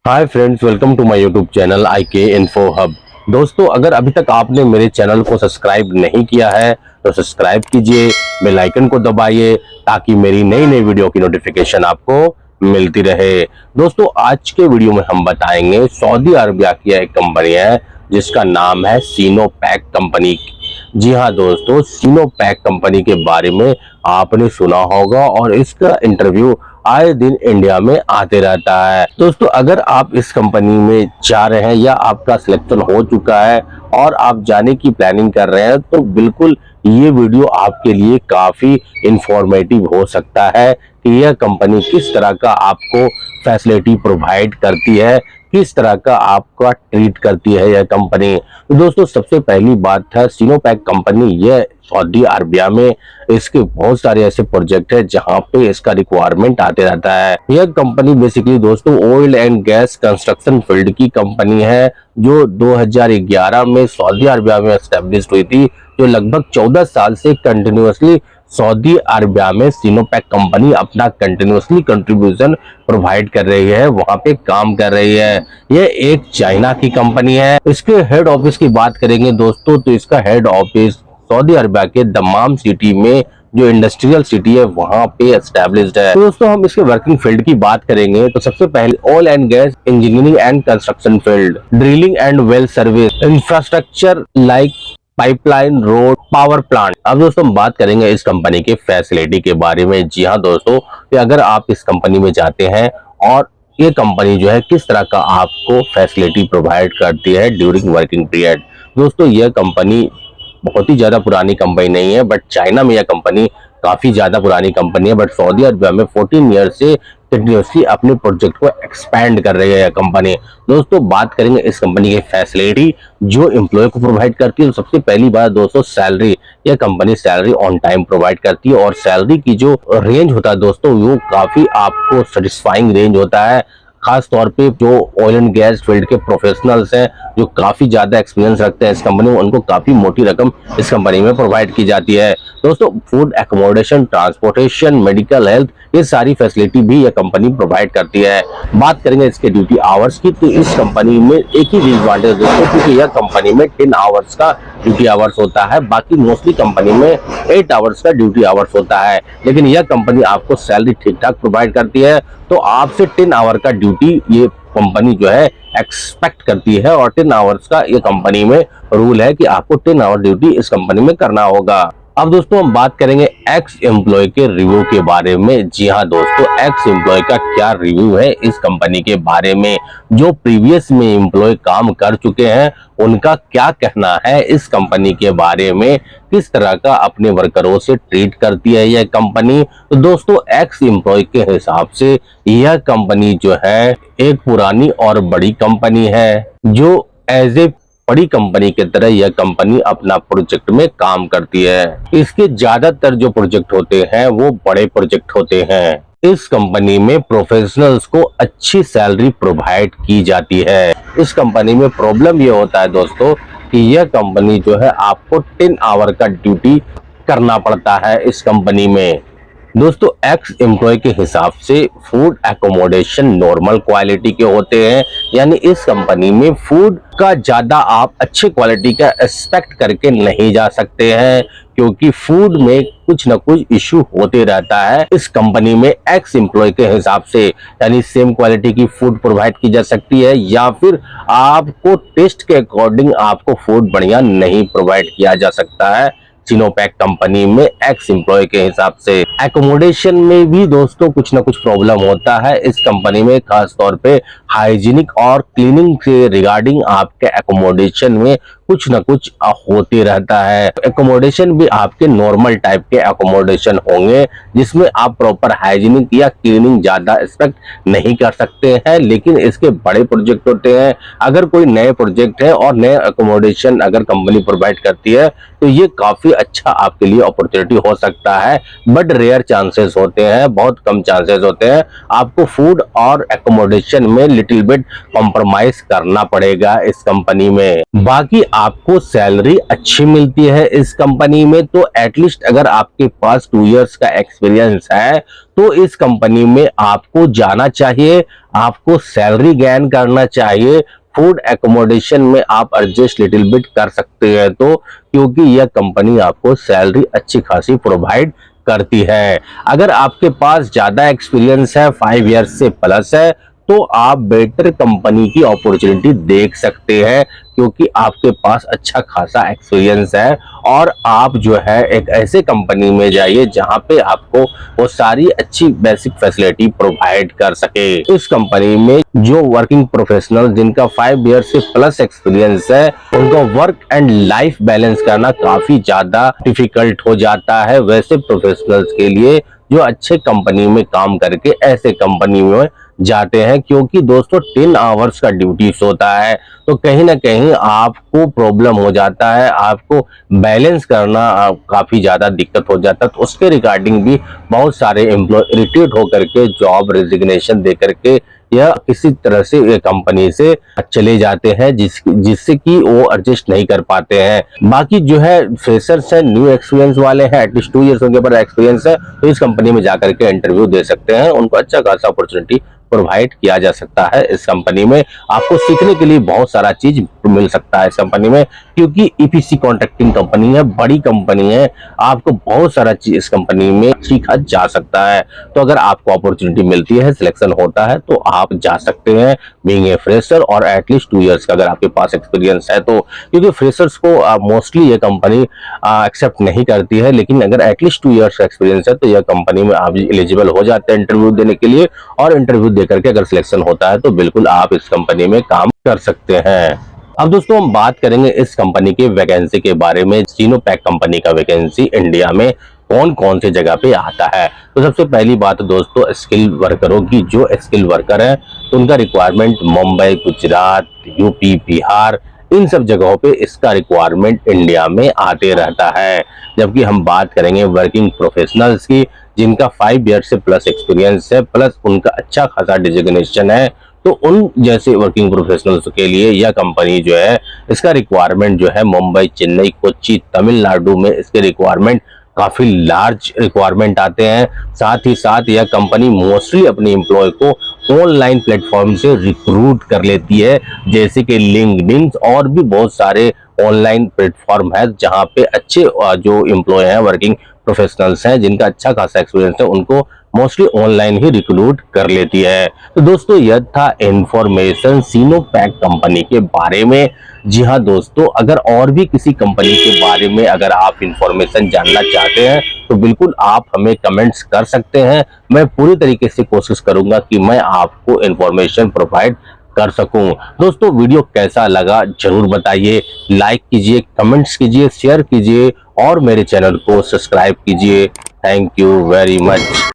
Hi friends, welcome to my YouTube channel IK info hub. दोस्तों, अगर अभी तक आपने मेरे चैनल को सब्सक्राइब नहीं किया है तो सब्सक्राइब कीजिए, बेल आइकन को दबाइए ताकि मेरी नई नई वीडियो की नोटिफिकेशन आपको मिलती रहे। दोस्तों, आज के वीडियो में हम बताएंगे सऊदी अरबिया की एक कंपनी है जिसका नाम है सिनोपैक कंपनी। जी हाँ दोस्तों, सिनोपैक कंपनी के बारे में आपने सुना होगा और इसका इंटरव्यू आए दिन इंडिया में आते रहता है। दोस्तों, अगर आप इस कंपनी में जा रहे हैं या आपका सिलेक्शन हो चुका है और आप जाने की प्लानिंग कर रहे हैं तो बिल्कुल ये वीडियो आपके लिए काफी इंफॉर्मेटिव हो सकता है कि यह कंपनी किस तरह का आपको फैसिलिटी प्रोवाइड करती है, किस तरह का आपका ट्रीट करती है यह कंपनी। तो दोस्तों, सबसे पहली बात है सिनोपैक कंपनी यह सऊदी अरबिया में इसके बहुत सारे ऐसे प्रोजेक्ट है जहां पे इसका रिक्वायरमेंट आते रहता है। यह कंपनी बेसिकली दोस्तों oil and gas construction field की कंपनी है जो 2011 में सऊदी अरबिया में एस्टेब्लिश हुई थी, जो लगभग 14 साल से कंटिन्यूअसली सऊदी अरबिया में सिनोपैक कंपनी अपना कंटिन्यूअसली कंट्रीब्यूशन प्रोवाइड कर रही है, वहां पे काम कर रही है। यह एक चाइना की कंपनी है। इसके हेड ऑफिस की बात करेंगे दोस्तों तो इसका हेड ऑफिस सऊदी अरबिया के दमाम सिटी में, जो इंडस्ट्रियल सिटी है, वहां पे एस्टेब्लिश्ड है। तो दोस्तों, हम इसके वर्किंग फील्ड की बात करेंगे तो सबसे पहले oil and gas engineering and construction field, drilling and well service, infrastructure like pipeline, road, power plant. अब दोस्तों हम बात करेंगे इस कंपनी के फैसिलिटी के बारे में। जी हाँ दोस्तों, कि अगर आप इस कंपनी में जाते हैं और ये कंपनी जो है किस तरह का आपको फैसिलिटी प्रोवाइड करती है ड्यूरिंग वर्किंग पीरियड। दोस्तों, यह कंपनी बहुत ही ज्यादा पुरानी कंपनी नहीं है, बट चाइना में यह कंपनी काफी ज्यादा पुरानी कंपनी है, बट सऊदी अरबिया में 14 ईयर से कंटिन्यूसली अपने प्रोजेक्ट को एक्सपैंड कर रही है यह कंपनी। दोस्तों, बात करेंगे इस कंपनी की फैसिलिटी जो एम्प्लॉय को प्रोवाइड करती है। तो सबसे पहली बात दोस्तों सैलरी, यह company salary on time provide करती है और सैलरी की जो रेंज होता है दोस्तों वो काफी आपको सेटिस्फाइंग रेंज होता है। खास तौर पे जो ऑयल एंड गैस फील्ड के प्रोफेशनल्स हैं जो काफी ज्यादा एक्सपीरियंस रखते हैं इस कंपनी में, उनको काफी मोटी रकम इस कंपनी में प्रोवाइड की जाती है। दोस्तों, food, accommodation, transportation, medical, health, ये सारी फैसिलिटी भी यह कंपनी प्रोवाइड करती है। बात करेंगे इसके ड्यूटी आवर्स की तो इस कंपनी में एक ही डिसएडवांटेज दोस्तों, क्योंकि यह कंपनी में 10 आवर्स का ड्यूटी आवर्स होता है, बाकी मोस्टली कंपनी में 8 आवर्स का ड्यूटी आवर्स होता है। लेकिन यह कंपनी आपको सैलरी ठीक ठाक प्रोवाइड करती है, तो आपसे 10 आवर का ड्यूटी ये कंपनी जो है एक्सपेक्ट करती है और 10 आवर्स का ये कंपनी में रूल है कि आपको 10 आवर ड्यूटी इस कंपनी में करना होगा। अब दोस्तों हम बात करेंगे एक्स एम्प्लॉय के रिव्यू के बारे में। जी हाँ दोस्तों, एक्स एम्प्लॉय का क्या रिव्यू है इस कंपनी के बारे में, जो प्रीवियस में एम्प्लॉय काम कर चुके हैं उनका क्या कहना है इस कंपनी के बारे में, किस तरह का अपने वर्करों से ट्रीट करती है यह कंपनी। तो दोस्तों, एक्स एम्प्लॉय के हिसाब से यह कंपनी जो है एक पुरानी और बड़ी कंपनी है, जो एज ए बड़ी कंपनी की तरह यह कंपनी अपना प्रोजेक्ट में काम करती है। इसके ज्यादातर जो प्रोजेक्ट होते हैं वो बड़े प्रोजेक्ट होते हैं। इस कंपनी में प्रोफेशनल्स को अच्छी सैलरी प्रोवाइड की जाती है। इस कंपनी में प्रॉब्लम ये होता है दोस्तों कि यह कंपनी जो है आपको 10 आवर का ड्यूटी करना पड़ता है इस कंपनी में। दोस्तों, एक्स एम्प्लॉय के हिसाब से फूड एकोमोडेशन नॉर्मल क्वालिटी के होते हैं, यानी इस कंपनी में फूड का ज्यादा आप अच्छे क्वालिटी का एक्सपेक्ट करके नहीं जा सकते हैं, क्योंकि फूड में कुछ न कुछ इश्यू होते रहता है इस कंपनी में एक्स एम्प्लॉय के हिसाब से। यानी सेम क्वालिटी की फूड प्रोवाइड की जा सकती है या फिर आपको टेस्ट के अकॉर्डिंग आपको फूड बढ़िया नहीं प्रोवाइड किया जा सकता है सिनोपैक कंपनी में एक्स एम्प्लॉय के हिसाब से। एकोमोडेशन में भी दोस्तों कुछ ना कुछ प्रॉब्लम होता है इस कंपनी में, खास तौर पे हाइजीनिक और क्लीनिंग से रिगार्डिंग आपके एकोमोडेशन में कुछ ना कुछ होते रहता है। एकोमोडेशन भी आपके नॉर्मल टाइप के एकोमोडेशन होंगे जिसमें आप प्रॉपर हाइजीनिक या क्लीनिंग ज्यादा एक्सपेक्ट नहीं कर सकते हैं, लेकिन इसके बड़े प्रोजेक्ट होते हैं। अगर कोई नए प्रोजेक्ट है और नए एकोमोडेशन अगर कंपनी प्रोवाइड करती है तो ये काफी अच्छा आपके लिए अपॉर्चुनिटी हो सकता है, बट रेयर चांसेस होते हैं, बहुत कम चांसेस होते हैं। आपको फूड और एकोमोडेशन में लिटिल बिट कॉम्प्रोमाइज करना पड़ेगा इस कंपनी में। बाकी आपको सैलरी अच्छी मिलती है इस कंपनी में, तो एटलीस्ट अगर आपके पास 2 इयर्स का एक्सपीरियंस है तो इस कंपनी में आपको जाना चाहिए, आपको सैलरी गेन करना चाहिए। फूड एकोमोडेशन में आप एडजस्ट लिटिल बिट कर सकते हैं, तो क्योंकि यह कंपनी आपको सैलरी अच्छी खासी प्रोवाइड करती है। अगर आपके पास ज्यादा एक्सपीरियंस है, 5 इयर्स से प्लस है, तो आप बेटर कंपनी की अपॉर्चुनिटी देख सकते हैं, क्योंकि आपके पास अच्छा खासा एक्सपीरियंस है। और आप जो है एक ऐसे कंपनी में जाइए जहां पे आपको वो सारी अच्छी बेसिक फैसिलिटी प्रोवाइड कर सके। इस कंपनी में जो वर्किंग प्रोफेशनल जिनका 5 ईयर से प्लस एक्सपीरियंस है, उनको वर्क एंड लाइफ बैलेंस करना काफी ज्यादा डिफिकल्ट हो जाता है वैसे प्रोफेशनल्स के लिए जो अच्छे कंपनी में काम करके ऐसे कंपनी में जाते हैं। क्योंकि दोस्तों 10 आवर्स का ड्यूटी होता है, तो कहीं ना कहीं आपको प्रॉब्लम हो जाता है, आपको बैलेंस करना काफी ज्यादा दिक्कत हो जाता है। तो उसके रिगार्डिंग भी बहुत सारे एम्प्लॉय इरिटेट होकर के जॉब रेजिग्नेशन दे करके या किसी तरह से ये कंपनी से चले जाते हैं, जिससे कि वो एडजस्ट नहीं कर पाते हैं। बाकी जो है फ्रेशर्स है, न्यू एक्सपीरियंस वाले हैं, एटलीस्ट 2 इयर्स उनके ऊपर एक्सपीरियंस है, तो इस कंपनी में जाकर के इंटरव्यू दे सकते हैं, उनको अच्छा खासा अपॉर्चुनिटी प्रोवाइड किया जा सकता है। इस कंपनी में आपको सीखने के लिए बहुत सारा चीज मिल सकता है इस कंपनी में, क्योंकि ईपीसी कॉन्ट्रैक्टिंग कंपनी है, बड़ी कंपनी है, आपको बहुत सारा चीज इस कंपनी में सीखा जा सकता है। तो अगर आपको अपॉर्चुनिटी मिलती है, सिलेक्शन होता है, तो आप जा सकते हैं बीइंग ए फ्रेशर, और एटलीस्ट 2 इयर्स का अगर आपके पास एक्सपीरियंस है तो। क्योंकि फ्रेशर्स को मोस्टली ये कंपनी एक्सेप्ट नहीं करती है, लेकिन अगर एटलीस्ट 2 इयर्स का एक्सपीरियंस है तो यह कंपनी में आप एलिजिबल हो जाते हैं इंटरव्यू देने के लिए, और इंटरव्यू देकर के अगर सिलेक्शन होता है तो बिल्कुल आप इस कंपनी में काम कर सकते हैं। अब दोस्तों हम बात करेंगे इस कंपनी के वैकेंसी के बारे में। सीनोपैक कंपनी का वैकेंसी इंडिया में कौन कौन सी जगह पे आता है। तो सबसे पहली बात दोस्तों स्किल वर्करों की, जो स्किल वर्कर है तो उनका रिक्वायरमेंट मुंबई, गुजरात, यूपी, बिहार, इन सब जगहों पे इसका रिक्वायरमेंट इंडिया में आते रहता है। जबकि हम बात करेंगे वर्किंग प्रोफेशनल्स की, जिनका 5 ईयर से प्लस एक्सपीरियंस है, प्लस उनका अच्छा खासा डिजिग्नेशन है, तो उन जैसे वर्किंग प्रोफेशनल्स के लिए यह कंपनी जो है इसका रिक्वायरमेंट जो है मुंबई, चेन्नई, कोच्चि, तमिलनाडु में इसके रिक्वायरमेंट काफी लार्ज रिक्वायरमेंट आते हैं। साथ ही साथ यह कंपनी मोस्टली अपनी एम्प्लॉय को ऑनलाइन प्लेटफॉर्म से रिक्रूट कर लेती है, जैसे कि लिंक्डइन और भी बहुत सारे ऑनलाइन प्लेटफॉर्म है, जहां पे अच्छे जो एम्प्लॉय हैं, वर्किंग प्रोफेशनल्स हैं, जिनका अच्छा खासा एक्सपीरियंस है, उनको मोस्टली ऑनलाइन ही रिक्रूट कर लेती है। तो दोस्तों यह था इंफॉर्मेशन सीनोपैक कंपनी के बारे में। जी हाँ दोस्तों, अगर और भी किसी कंपनी के बारे में अगर आप इंफॉर्मेशन जानना चाहते हैं तो बिल्कुल आप हमें कमेंट्स कर सकते हैं। मैं पूरी तरीके से कोशिश करूंगा कि मैं आपको इंफॉर्मेशन प्रोवाइड कर सकूं। दोस्तों वीडियो कैसा लगा जरूर बताइए, लाइक कीजिए, कमेंट्स कीजिए, शेयर कीजिए और मेरे चैनल को सब्सक्राइब कीजिए। Thank you very much.